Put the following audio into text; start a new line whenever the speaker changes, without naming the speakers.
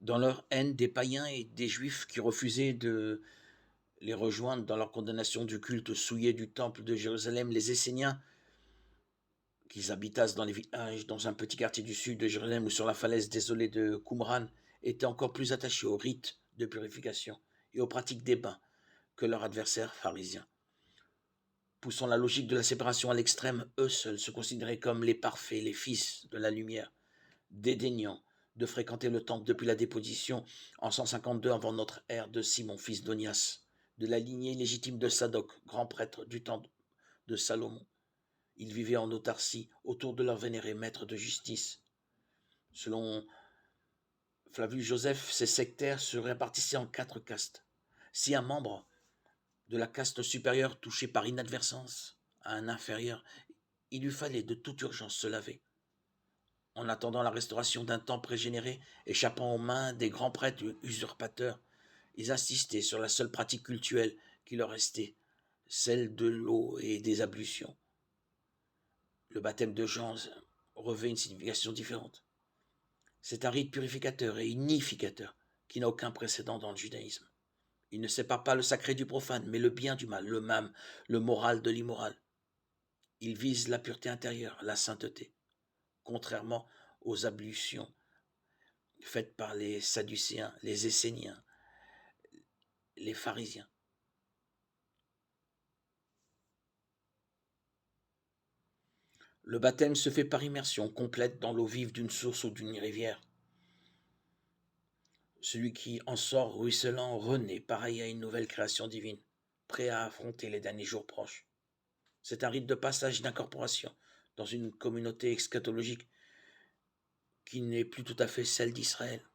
Dans leur haine des païens et des juifs qui refusaient de les rejoindre dans leur condamnation du culte souillé du temple de Jérusalem, les Esséniens, qu'ils habitassent dans les villages, dans un petit quartier du sud de Jérusalem ou sur la falaise désolée de Qumran, étaient encore plus attachés aux rites de purification et aux pratiques des bains que leurs adversaires pharisiens. Poussant la logique de la séparation à l'extrême, eux seuls se considéraient comme les parfaits, les fils de la lumière, dédaignant de fréquenter le temple depuis la déposition en 152 avant notre ère de Simon, fils d'Onias, de la lignée légitime de Sadoc, grand prêtre du temps de Salomon. Ils vivaient en autarcie autour de leur vénéré maître de justice. Selon Flavius Joseph, ces sectaires se répartissaient en 4 castes. Si un membre de la caste supérieure touché par inadvertance à un inférieur, il lui fallait de toute urgence se laver. En attendant la restauration d'un temps prégénéré, échappant aux mains des grands prêtres usurpateurs, ils insistaient sur la seule pratique cultuelle qui leur restait, celle de l'eau et des ablutions. Le baptême de Jean revêt une signification différente. C'est un rite purificateur et unificateur qui n'a aucun précédent dans le judaïsme. Il ne sépare pas le sacré du profane, mais le bien du mal, le mâme, le moral de l'immoral. Il vise la pureté intérieure, la sainteté, contrairement aux ablutions faites par les Sadducéens, les Esséniens, les pharisiens. Le baptême se fait par immersion complète dans l'eau vive d'une source ou d'une rivière. Celui qui en sort ruisselant renaît, pareil à une nouvelle création divine, prêt à affronter les derniers jours proches. C'est un rite de passage d'incorporation dans une communauté eschatologique qui n'est plus tout à fait celle d'Israël.